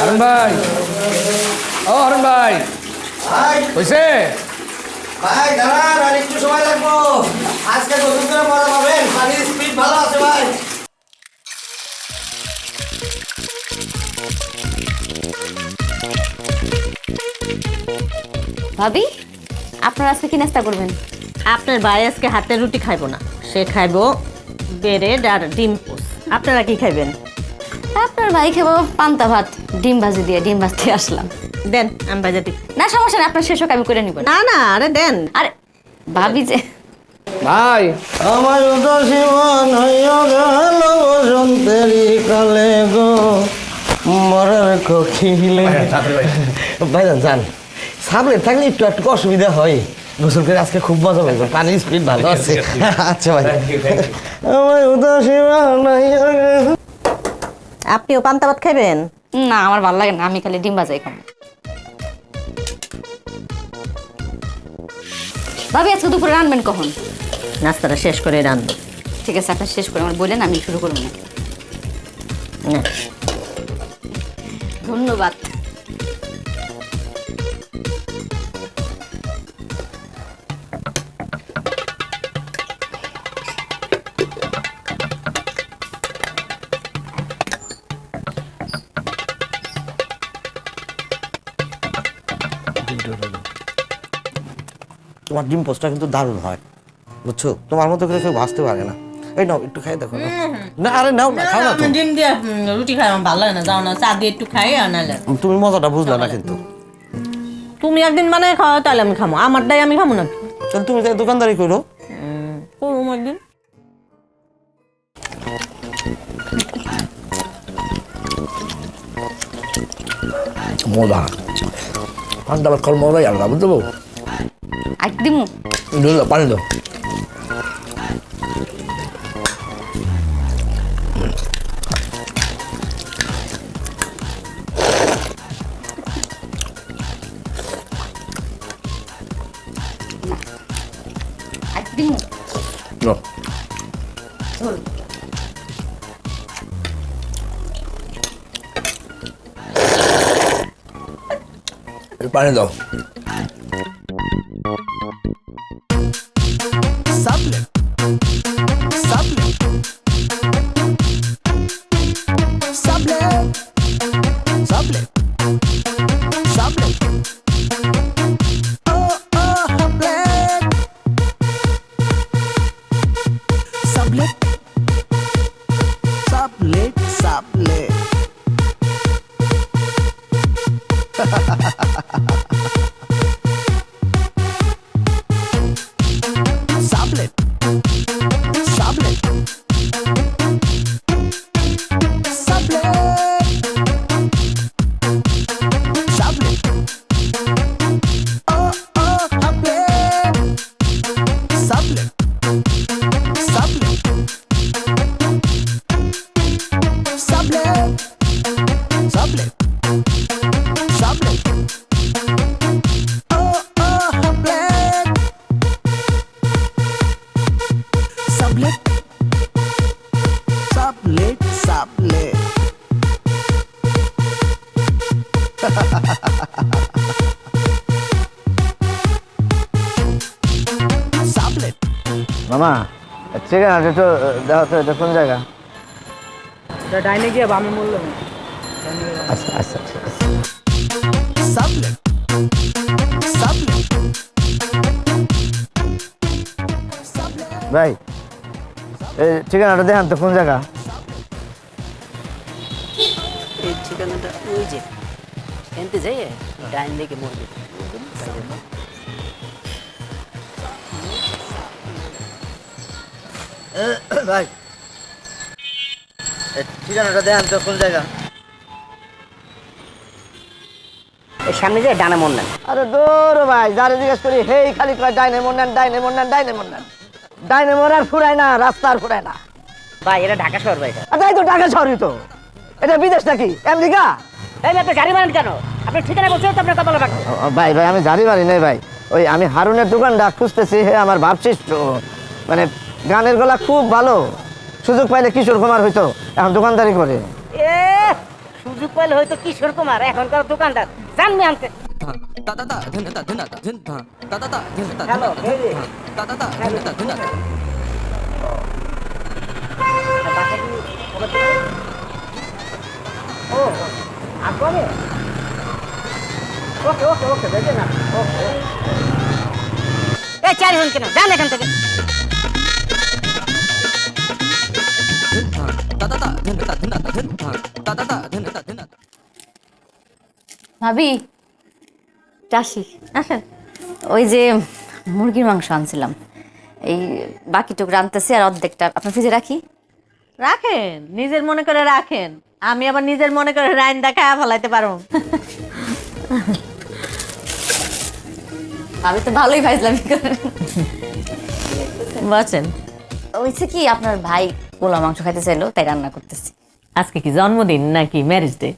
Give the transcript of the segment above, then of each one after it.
হারুন ভাই, ও হারুন ভাই, হয়েছে? ভাই দাঁড়ান, আর একটু সময় লাগবো। আজকে নতুন করে মজা পাবেন, পানির স্পিড ভালো আছে ভাই। ভাবি, আপনারা আজকে কি নাস্তা করবেন? আপনার ভাই আজকে হাতের রুটি খাইবো না, সে খাইবো ব্রেড আর ডিম পোস্ট। আপনারা কি খাইবেন? আপনার ভাই খাবো পান্তা ভাত, ডিম ভাজি দিয়ে, ডিম ভাজতে আসলাম। দেন আমি ভাজাটি। না সমস্যা না, আপনার শেষ হোক, আমি করে নিব। না না, আরে দেন। আরে ভাবি যে ভাই আমার উদাসীন হইয়া গেল বসন্তেরই কালে গো, মরার কোকিলে। ভাই যান, সামনে থাকলে একটু একটু অসুবিধা হয়। গোসল করে আজকে খুব মজা লাগবে, পানির স্পিড ভালো আছে। আচ্ছা ভাই, আমার উদাসীন হইয়া গেল। আপনিও পান্তা ভাত খাইবেন? না, আমার ভালো লাগে না, আমি খালি ডিম ভাজাই খাবো। ভাবি আজকে দুপুরে রানবেন কখন? নাস্তাটা শেষ করে রান্ধবো। ঠিক আছে, আপনি শেষ করে আমার বললেন, আমি শুরু করবো না। না, ধন্যবাদ। তোমার ডিম পোস্টটা কিন্তু দারুণ হয়, বুঝছো? তোমার মতো করে কেউ ভাজতে পারে না। এই নাও, একটু খাই দেখো। না আরে নাও না, খাও না তো। ডিম দিয়ে রুটি খাই আমার ভালো লাগে না, যাও না, চা দিয়ে একটু খাই আর নাহলে। তুমি মজাটা বুঝলা না কিন্তু। তুমি একদিন বানায় খাওয়া, তাহলে আমি খামো, আমারটাই আমি খামো না। তাহলে তুমি তাই দোকানদারি করো। করুম একদিন। মজা, পান্তা ভাত খাওয়ার মজাই আলাদা, বুঝতে? একদম পানি দাও। একদম No. পানি দাও। মামা ঠিক আছে, তো দেখো তো এটা কোন জায়গা? ডাইনে গিয়ে বামে মূল্য। আচ্ছা আচ্ছা ঠিক আছে। ভাই এই ঠিকানাটা দেখান তো কোন জায়গা? এই ঠিকানাটা ওই যে এনতে যাই ডাইন দিকে মরবে। ভাই এই ঠিকানাটা দেখান তো কোন জায়গা? এই সামনে যে ডানা মন নেন। আরে দূর ভাই, যারে জিজ্ঞেস করি হেই খালি কয় ডাইনে মন নেন, ডাইনে মন নেন, ডাইনে মন নেন। ডাইনে মন আর ফুরায় না, রাস্তা আর ফুরায় না। ভাই এটা ঢাকা শহর ভাই। এটা তাই তো ঢাকা শহরই তো। এটা বিদেশ নাকি আমেরিকা? এই আপনি গাড়ি মারেন কেন? আপনি ঠিকানা বলছেন তো আপনার কপালে রাখুন। ভাই ভাই আমি জানি পারি নাই ভাই, ওই আমি হারুনের দোকানটা খুঁজতেছি, হে আমার ভাবছিস মানে গানের গলা খুব ভালো, সুযোগ পাইলে কিশোর কুমার হইতো, এখন দোকানদারি করে। এ সুযোগ পাইলে হয়তো কিশোর কুমার, এখনকার দোকানদার জানবে আনতে। এই চারি হন কেন, যান এখান থেকে। ভাবি চাষি আসেন। ওই যে মুরগির মাংস আনছিলাম, এই বাকিটুকু রানতেছি আর অর্ধেকটা আপনার ফ্রিজে রাখি। রাখেন, নিজের মনে করে রাখেন, আমি আবার নিজের মনে করে রাইন দেখা ফেলাইতে পারো। আমি তো ভালোই ফাইজলামি করেন। বলছেন ওইছে কি আপনার ভাই পোলা মাংস খাইতে চাইলো, তাই রান্না করতেছি। আজকে কি জন্মদিন নাকি ম্যারেজ ডে?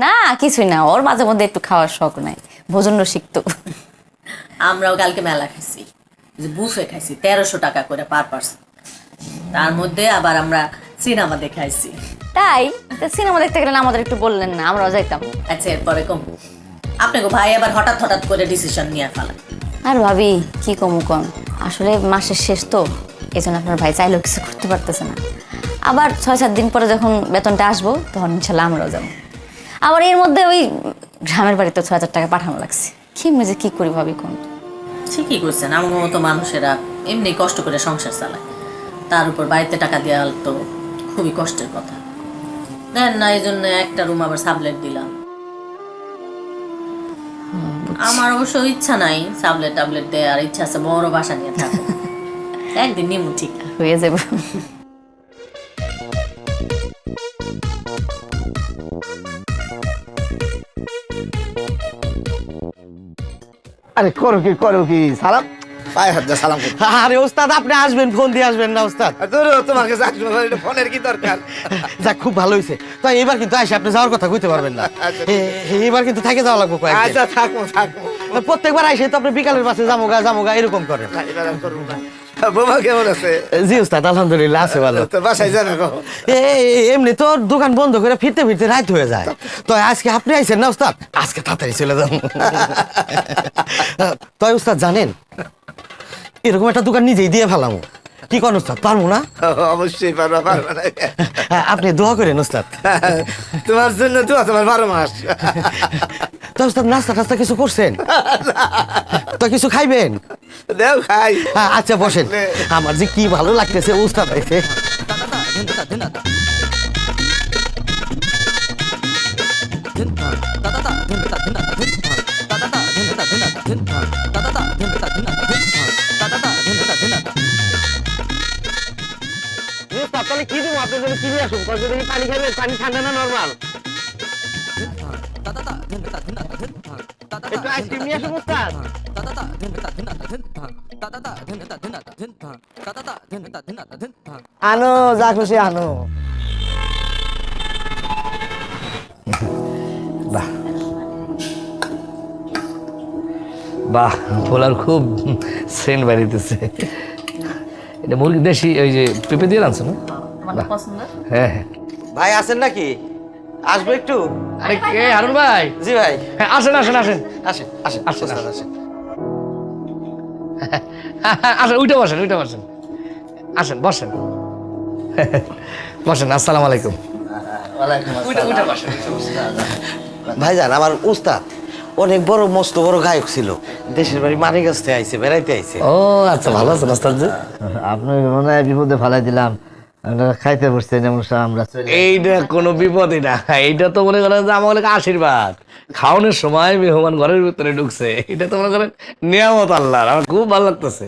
না কিছুই না, ওর মাঝে মধ্যে একটু খাওয়ার শখ নাই, ভোজন শিখতো। আমরাও কালকে মেলা খাইছি, যে বুফে খাইছি 1300 টাকা করে পার পার্সন। তার মধ্যে আবার আমরা সিনেমা দেখাইছি। তাই সিনেমা দেখতে গেলেন আমাদের একটু বললেন না, আমরাও যাইতাম। আচ্ছা এরপরে কম আপনাকে ভাই আবার হঠাৎ হঠাৎ করে ডিসিশন নিয়ে ফেলা। আর ভাবি কি কমু কম, আসলে মাসের শেষ তো, এই জন্য আপনার ভাই চাইলেও কিছু করতে পারতেছে না। আবার 6-7 দিন পরে যখন বেতনটা আসবো তখন ইনশাল্লাহ আমরাও যাবো। আবার এর মধ্যে ওই গ্রামের বাড়িতে 6,000 টাকা পাঠানো লাগছে, কি মজা কি করি ভাবি কোন। ঠিকই করছেন, আমার মতো মানুষেরা এমনি কষ্ট করে সংসার চালায়, তার উপর বাড়িতে টাকা দেওয়া তো খুবই কষ্টের কথা। দেন না, এই জন্য একটা রুম আবার সাবলেট দিলাম। আমার অবশ্য ইচ্ছা নাই সাবলেট টাবলেট দেয়, আর ইচ্ছা আছে বড় বাসা নিয়ে থাকো। একদিন নিমু ঠিক হয়ে যাবো। আরে করো কি সালাম। পায়ে হাত দিয়ে সালাম করি। আরে ওস্তাদ আপনি আসবেন, ফোন দিয়ে আসবেন না ওস্তাদ? দূর তোমার কাছে আসবো, ফোনের কি দরকার? যাক খুব ভালো হয়েছে। তো এবার কিন্তু আইসা আপনি যাওয়ার কথা কইতে পারবেন না, এবার কিন্তু থাকে যাওয়া লাগবে কয়েকদিন। আচ্ছা থাকবো। প্রত্যেকবার আইসে তো আপনি বিকালের পাশে জামোগা এরকম করেন। এবার আর করবো না। বোমা কেমন আছে? জি ওস্তাদ আলহামদুলিল্লাহ আছে ভালো। তো বাসায় যাবে কখন? এমনি তো দোকান বন্ধ করে ফিরতে রাত হয়ে যায়, তো আজকে আপনি আইছেন না ওস্তাদ, আজকে তাড়াতাড়ি চলে যাবো। তাই ওস্তাদ জানেন, এরকম একটা দোকান নিজেই দিয়ে ফেলাম। কি কোন ওস্তাদ, পারবো না? অবশ্যই পারবা না। আপনি দোয়া করেন ওস্তাদ। তোমার জন্য তো তোমার 12 মাস। তো ওস্তাদ নাস্তা টাস্তা কিছু করছেন? তো কিছু খাইবেন? দেও খাই। আচ্ছা বসেন, আমার যে কি ভালো লাগতেছে ওস্তাদ আইছে। তাহলে কি দিব আপনার জন্য, কি নিয়ে আসুন? পানি খাবেন? পানি ঠান্ডা না নরমাল? একটু আইসক্রিম নিয়ে আসুন ওস্তাদ। আনো যা খুশি আনো। বাহ বাহ, পোলার খুব সেন্ট বাড়িতেছে। এটা মুরগি দেশি, ওই যে পেঁপে দিয়ে রাখছো না? হ্যাঁ হ্যাঁ। ভাই আছেন নাকি? আসবো একটু। আরে কে হারুন ভাই? জি ভাই। হ্যাঁ আসেন আসেন আসেন আসেন আসেন আসেন, ওস্তাদ, আসেন। আসেন। আসেন, উঠে বসেন আসেন বসেন। বসেন, আসসালামু আলাইকুম। ভাইজান আমার উস্তাদ অনেক বড় মস্ত বড় গায়ক ছিল, দেশের বাড়ি মানিকগঞ্জ থেকে আইছে, বেড়াইতে আইছে। ও আচ্ছা, ভালো আছেন ওস্তাদ জি? আপনার মনে হয় বিপদে ফেলাই দিলাম, আপনারা খাইতে বসছেন এমন সময় আমরা চলে এইটা কোনো বিপদই না, এইটা তো মনে করেন যে আমাদের আশীর্বাদ। খাওয়ানোর সময় মেহমান ঘরের ভিতরে ঢুকছে, এটা তো মনে করেন নিয়ামত আল্লাহর। আমার খুব ভালো লাগতেছে।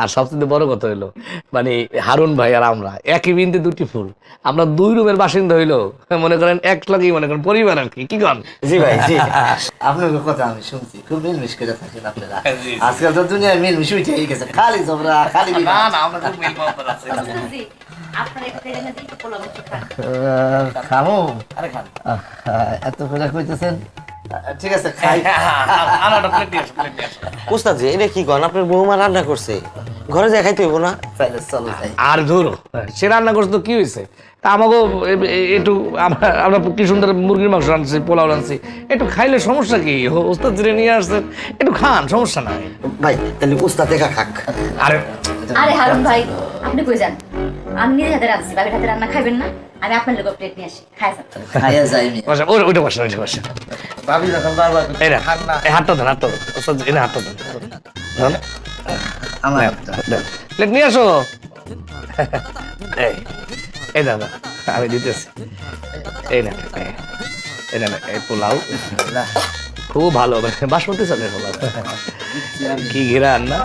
আর সবচেয়ে বড় কথা হইলো, মানে হারুন ভাই আর আমরা একই বিন্দু দুটি ফুল, আমরা 2 রুমের বাসিন্দা হইলো, মনে করেন এক লাগেই মনে করেন পরিবার আর কি। কি কন? জি ভাই জি। আপনার কথা আমি শুনছি, খুব মিলমিশ করে থাকেন আপনারা। আজকাল তো দুনিয়ায় মিলমিশ উঠে গেছে, খালি ঝগড়া খালি খামো। এত করে কইতেছেন, ঠিক আছে খাই। উস্তাদ জি এটা কি কন, আপনার বৌমা রান্না করছে, ঘরে যাই খাইতে হইব না? তাহলে চলো যাই। আর ধর সে রান্না করছে তো কি হয়েছে, তা আমাকে একটু আমরা কি সুন্দর মুরগির মাংস রাঁধছি, পোলাও রাঁধছি, একটু খাইলে সমস্যা কি? ওস্তাদ জিরে নিয়ে আসছেন, একটু খান, সমস্যা নাই। ভাই তাহলে উস্তাদ দেখা খাক। আরে আরে হারুন ভাই, আপনি কই যান? আমি নিজের হাতে রাঁধছি, বাবির হাতে রান্না খাইবেন না? আমি আপনার লোক প্লেট নিয়ে আসি, খাই যান। খাইয়া যাই আমি। বসা, ওইটা বসা, ওইটা বসা। ভাবি যখন বারবার এই না, এই হাতটা দেন, হাতটা দেন। ওস্তাদ জি, এই না, হাতটা দেন। দেন। আমার দেন। প্লেট নিয়ে আসো। এই দাদা, আমি দিতেছি। এই না, এই না, এই পোলাও খুব ভালো, বাসমতি চালের পোলাও। কি ঘিরান না?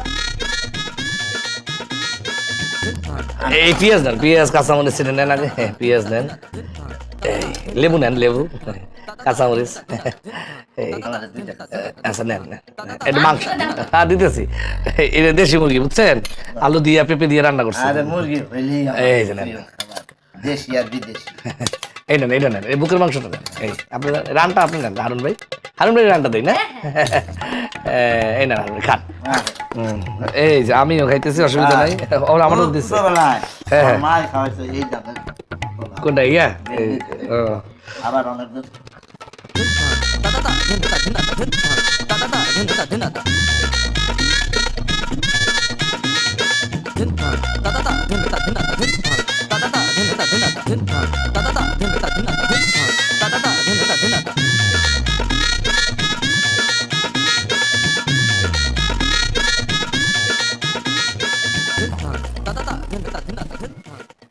এই পেঁয়াজ নেন, পেঁয়াজ কাঁচামরিচ ছিলেন নেন আগে, পেঁয়াজ নেন, এই লেবু নেন, লেবু, কাঁচামরিচ, এই আচ্ছা নেন, একটু মাংস দিতেছি। এটা দেশি মুরগি বুঝছেন, আলু দিয়ে পেঁপে দিয়ে রান্না করছি। আরে মুরগি হইলেই এই যে নেন, দেশি আর বিদেশি। এই নেন, এইটা নেন, এই বুকের মাংসটা নেন। এই আপনি রানটা আপনি নেন, হারুন ভাই, হারুন ভাই রানটা দিই না? এই নেন, হারুন ভাই খান। এই যে আমিও খাইতেছি, অসুবিধা নাই, ওরা আমারও দিচ্ছে। ছোটবেলায় হ্যাঁ, হ্যাঁ। আমার মাই খাওয়াইছে এই দামের পোলাও। কোনটা ইয়া? ও আবার অনেক দিন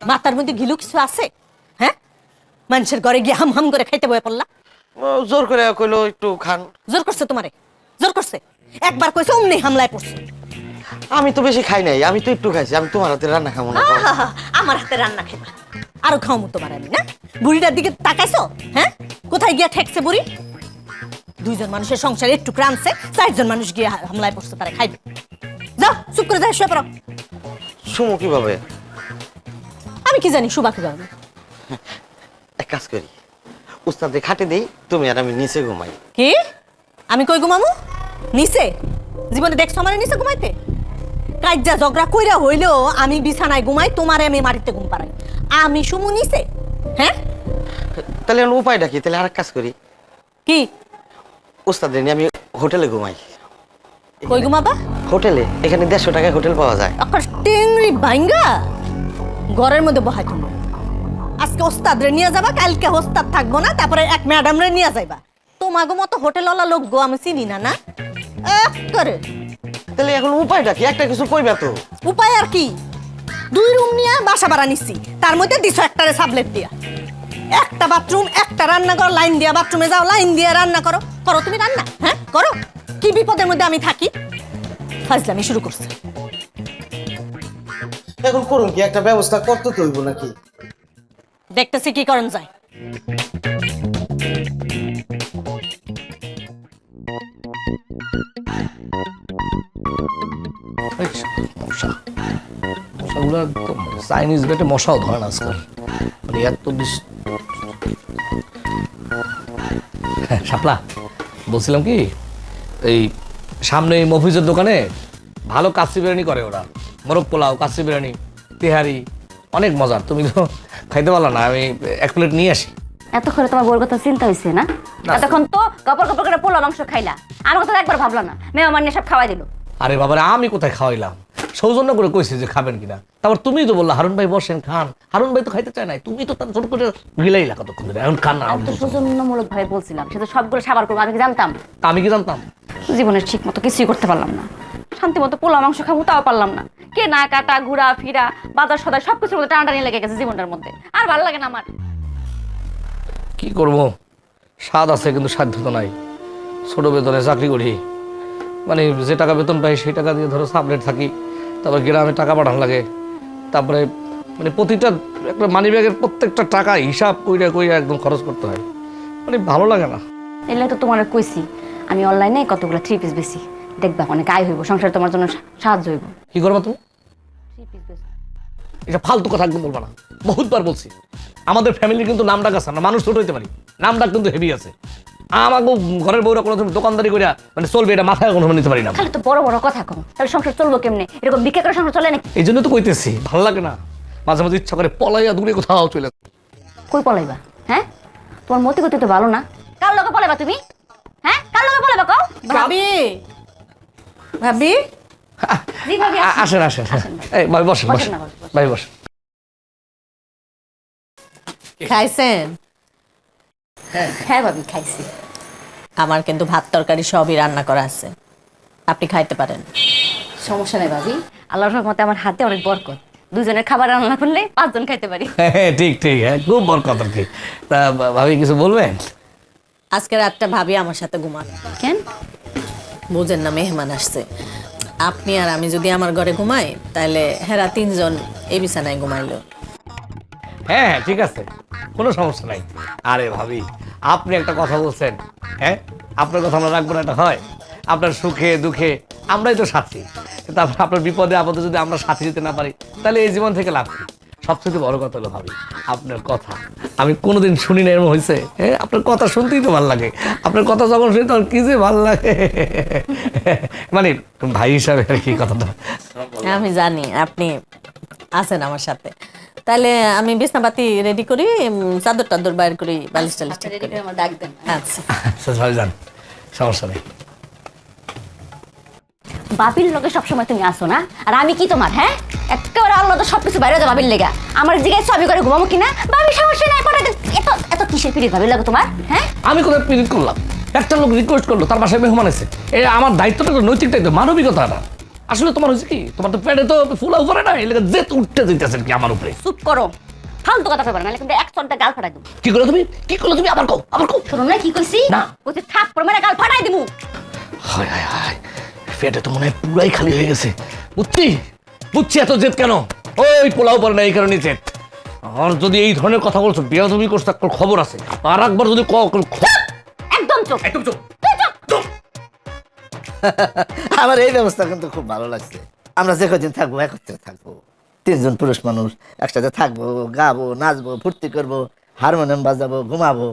মাথার মধ্যে ঘিলু কিছু আছে? হ্যাঁ, মানুষের ঘরে গিয়ে হাম হাম করে খাইতে বয়ে পড়লা। ও জোর করে কইলো একটু খান। জোর করছে তোমারে? জোর করছে? একবার কইছে অমনি হামলায় পড়ছে। আমি তো বেশি খাই নাই, আমি তো একটু খাইছি। আমি তোমার হাতে রান্না খাবো না। আহা, আমার হাতে রান্না খেবা, আরো খাওয়ামু তোমার আমি না? বুড়িটার দিকে তাকাইছো? হ্যাঁ, কোথায় গিয়া ঠেকছে বুড়ি? দুইজন মানুষের সংসারে একটু ক্রানছে, চারজন মানুষ গিয়ে হামলায় পড়ছে, তারা খাইবে। যাও চুপ করে যাই, শুয়ে পড়ো। সুমো কিভাবে? আমি কি জানি শুবা কিভাবে? এক কাজ করি, উস্তাদে খাটে দেই, তুমি আর আমি নিচে ঘুমাই। কি? আমি কই ঘুমামু? নিচে? জীবনে দেখছো আমার নিচে ঘুমাইতে? কাজ্জা ঝগড়া কইরা হইলেও আমি বিছানায় ঘুমাই, তোমারে আমি মাটিতে ঘুম পাড়াই। আমি শুমু নিচে? হ্যাঁ, তাহলে এখন উপায়টা কি? তাহলে আর এক কাজ করি, কি? উস্তাদে নিয়ে আমি হোটেলে ঘুমাই। কই ঘুমাবা? হোটেলে, এখানে 150 টাকায় হোটেল পাওয়া যায়। আকাশ টেংরি ভাঙ্গা ঘরের মধ্যে বহাই তুমি। আজকে ওস্তাদরে নিয়ে যাবা, কালকে ওস্তাদ থাকবো না, তারপরে এক ম্যাডামরে নিয়ে যাইবা। তোমাগো মতো হোটেলওয়ালা লোক গো আমি চিনি না, না করে। তাহলে এখন উপায়টা কি? একটা কিছু কইবা তো। উপায় আর কি? 2 রুম নিয়ে বাসা ভাড়া নিচ্ছি, তার মধ্যে দিছো একটারে সাবলেট দিয়া। একটা বাথরুম, একটা রান্নাঘর, লাইন দিয়া বাথরুমে যাও, লাইন দিয়ে রান্না করো। করো তুমি রান্না? হ্যাঁ করো। কি বিপদের মধ্যে আমি থাকি? ফাজলামি শুরু করছে। এখন করুন কি? একটা ব্যবস্থা করতে তো হইব নাকি? দেখতেছি কি করণ যায়। মশা, মশাগুলো চাইনিজ বেটে মশাও ধরে না আজকাল, মানে এত বেশি। শাপলা, বলছিলাম কি, এই সামনে এই মফিজের দোকানে ভালো কাচ্চি বিরিয়ানি করে ওরা, মোরগ পোলাও, কাচ্চি বিরিয়ানি, তেহারি, অনেক মজার। তুমি তো খাইতে পারলা না, আমি 1 প্লেট নিয়ে আসি। এত করে তোমার বউর কথা চিন্তা হয়েছে না? এতক্ষণ তো গপর গপর করে পোলা মাংস খাইলা, আমার কথা একবার ভাবলা না? মেহমান নিয়ে সব খাওয়াই দিল। আরে বাবারে, আমি কোথায় খাওয়াইলাম? সৌজন্য করে কইছি যে খাবেন কিনা, তারপর তুমি তো বললা হারুন ভাই বসেন খান। হারুন ভাই তো খাইতে চায় নাই, তুমি তো তার ছোট করে গিলাইলা কতক্ষণ ধরে, এখন খান না। আমি তো সৌজন্যমূলক ভাবে বলছিলাম, সে তো সবগুলো সাবার করবো, আমি কি জানতাম? তা আমি কি জানতাম? জীবনের ঠিক মতো কিছুই করতে পারলাম না, শান্তি মতো পোলা মাংস খাবো তাও পারলাম না। কেনা কাটা, ঘোরা ফিরা, বাজার সদাই সবকিছুর মধ্যে টানাটানি লেগে গেছে জীবনটার মধ্যে, আর ভালো লাগে না আমার। কি করব, স্বাদ আছে কিন্তু সাধ্য তো নাই। ছোট বেতনে চাকরি করি, মানে যে টাকা বেতন পাই সেই টাকা দিয়ে ধরো সাবলেট থাকি, তারপর গ্রামে টাকা পাঠানো লাগে, তারপরে মানে প্রতিটা একটা মানি ব্যাগের প্রত্যেকটা টাকা হিসাব কইরা কইরা একদম খরচ করতে হয়, মানে ভালো লাগে না। এলে তো তোমার কইছি আমি অনলাইনে কতগুলো 3 পিস বেশি, দেখবা অনেক আয় হইব, সংসারে তোমার জন্য সাহায্য হইব। কি করবা তুমি? 3 পিস বেশি। এটা ফালতু কথা একদম বলবা না, বহুতবার বলছি। আমাদের ফ্যামিলির কিন্তু নাম ডাক আছে, আমরা মানুষ ছোট হইতে পারি, নাম ডাক কিন্তু হেভি আছে। আমাকে ঘরের বউরা কোনো দোকানদারি করিয়া মানে চলবে এটা মাথায় কোনো নিতে পারি না। খালি তো বড় বড় কথা কম, তাহলে সংসার চলবো কেমনে? এরকম বিক্রি করে সংসার চলে নাকি? এই জন্য তো কইতেছি, ভালো লাগে না, মাঝে মাঝে ইচ্ছা করে পলাইয়া দূরে কোথাও চলে। কই পলাইবা? হ্যাঁ, তোমার মতি গতি তো ভালো না। কার লগে পলাইবা তুমি? হ্যাঁ, কার লগে পলাইবা কও? ভাবি ভাবি জি ভাবি, আসেন আসেন, এই ভাই বসেন বসেন বসেন না, বসেন। ভাই বসেন। খাইছেন? হ্যাঁ ভাবি, খাইছি। আমার কিন্তু ভাত তরকারি সবই রান্না করা আছে, আপনি খাইতে পারেন। সমস্যা নেই ভাবি, আল্লাহর রহমতে আমার হাতে অনেক বরকত। দুজনের খাবার রান্না করলে 5 জন খাইতে পারি। হ্যাঁ ঠিক ঠিক, হ্যাঁ খুব বড় কথা কি। তা ভাবি কিছু বলবেন? আজকে রাতটা ভাবি আমার সাথে ঘুমান। কেন? বুঝেন না, মেহমান আসছে। আপনি আর আমি যদি আমার ঘরে ঘুমাই, তাহলে হেরা 3 জন এই বিছানায় ঘুমাইলো। হ্যাঁ হ্যাঁ ঠিক আছে, কোনো সমস্যা নাই। আরে ভাবি, আপনি একটা কথা বলছেন, হ্যাঁ আপনার কথা আমরা রাখবো না, এটা হয়? আপনার সুখে দুঃখে আমরাই তো সাথী, কিন্তু আপনার বিপদে আপদে যদি আমরা সাথী দিতে না পারি, তাহলে এই জীবন থেকে লাভ কি? সবচেয়ে বড় কথা হলো ভাবি, আপনার কথা আমি কোনোদিন শুনি না এরকম হয়েছে। হ্যাঁ, আপনার কথা শুনতেই তো ভালো লাগে। আপনার কথা যখন শুনি তখন কি যে ভালো লাগে, মানে ভাই হিসাবে আর কি কথাটা। আমি জানি আপনি আছেন আমার সাথে। তাহলে আমি বিছনাপাতি রেডি করি, চাদর টাদর বাইর করি, বালিশ টালিশ ঠিক করি। আমার ডাক দেন। আচ্ছা। আচ্ছা ভাই যান, সমস্যা নেই। বাবির লগে সবসময় তুমি আসো না, আর আমি কি তোমার? হ্যাঁ, একেবারে আল্লাহ তো সবকিছু বাইরে যাও বাবির লেগা। আমার জিজ্ঞাসা আমি করে ঘুমাবো কিনা? বাবি সমস্যা নাই, পরে এত এত কিসের পিড়ি বাবির লাগে তোমার? হ্যাঁ, আমি কোথায় পিরিত করলাম? একটা লোক রিকোয়েস্ট করলো, তার বাসায় মেহমান আছে, এই আমার দায়িত্বটা তো, নৈতিক দায়িত্ব, মানবিকতাটা। আসলে তোমার হয়েছে কি, তোমার তো পেটে তো ফুলা উপরে না, এই লেগে জেত উঠতে দিতেছেন কি আমার উপরে। চুপ করো, ফালতু কথা কইবা না, নাহলে কিন্তু এক চন্টা গাল ফাটাই দেবো। কি করলো তুমি, কি করলো তুমি? আবার কও, আবার কও। শোনো না কি কইছি? না। ওতে থাপ পড়ে মানে গাল ফাটাই দিমু। হায় হায় হায়, পেটে তো মনে হয় পুরাই খালি হয়ে গেছে। বুঝছি বুঝছি, এত জেদ কেন? ওই পোলাও পরে না, এই কারণে জেদ। আর যদি এই ধরনের কথা বলছো, বিয়া তুমি করছো, একটা খবর আছে। আর একবার যদি একদম চুপ। একদম চুপ। আমার এই ব্যবস্থা কিন্তু খুব ভালো লাগছে। আমরা যে কদিন থাকবো একত্রে থাকবো, 3 জন পুরুষ মানুষ একসাথে থাকবো, গাবো, নাচবো, ফুর্তি করবো, হারমোনিয়াম বাজাবো, ঘুমাবো।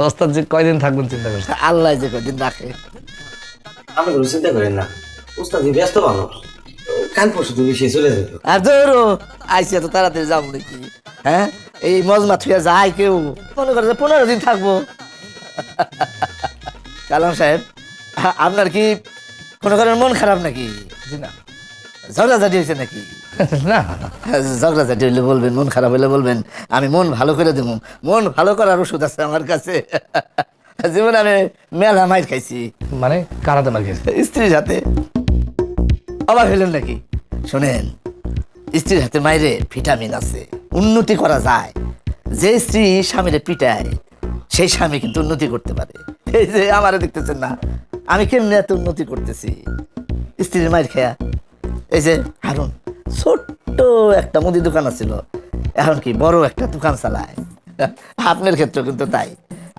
ওস্তাদ যে কয়দিন থাকবেন চিন্তা করছে। আল্লাহ যে কদিন রাখে। আপনি কোনো চিন্তা করেন না, উস্তাদ ব্যস্ত মানুষ, কাল পরশু তুমি সে চলে যাবে। আর ধরো আইসি এত তাড়াতাড়ি যাবো নাকি? হ্যাঁ, এই মজমা থুয়া যায় কেউ? মনে করে যে 15 দিন থাকবো। কালাম সাহেব, আপনার কি কোনো কারণে মন খারাপ নাকি? জি না। ঝগড়াঝাটি হয়েছে নাকি? না ঝগড়াঝাটি হইলে বলবেন, মন খারাপ হইলে বলবেন, আমি মন ভালো করে দেবো। মন ভালো করার ওষুধ আছে আমার কাছে। জীবনে আমি মেলা মাইর খাইছি মানে কারাতে মার খেয়েছে। স্ত্রীর হাতে। অবাক হইলেন নাকি? শোনেন, স্ত্রীর হাতে মাইরে ভিটামিন আছে, উন্নতি করা যায়। যে স্ত্রী স্বামীরে পিটায়, সেই স্বামী কিন্তু উন্নতি করতে পারে। এই যে আমারে দেখতেছেন না, আমি কেমনি এত উন্নতি করতেছি স্ত্রীর মাইর খেয়া। এই যে হারুন ছোট্ট একটা মুদি দোকান আছিল, এখন কি বড় একটা দোকান চালায়। আপনার ক্ষেত্রে কিন্তু তাই।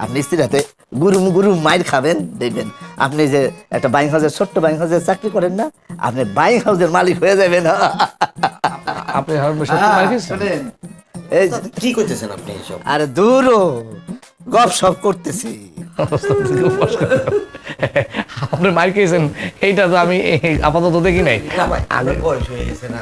আপনি স্ত্রীর হাতে গুরুম গুরুম মাইর খাবেন, দেখবেন আপনি যে একটা বাইং হাউসের, ছোট্ট বাইং হাউসের চাকরি করেন না, আপনি বাইং হাউসের মালিক হয়ে যাবেন। আপনি সত্যি মার খেয়েছেন? শোনেন, এই যে, কি করতেছেন আপনি এইসব? আরে দূরও গপ সপ করতেছি। আপনি মার খেয়েছেন এইটা তো আমি আপাতত দেখি নাই। না ভাই, আপনার বয়স হয়ে গেছে না,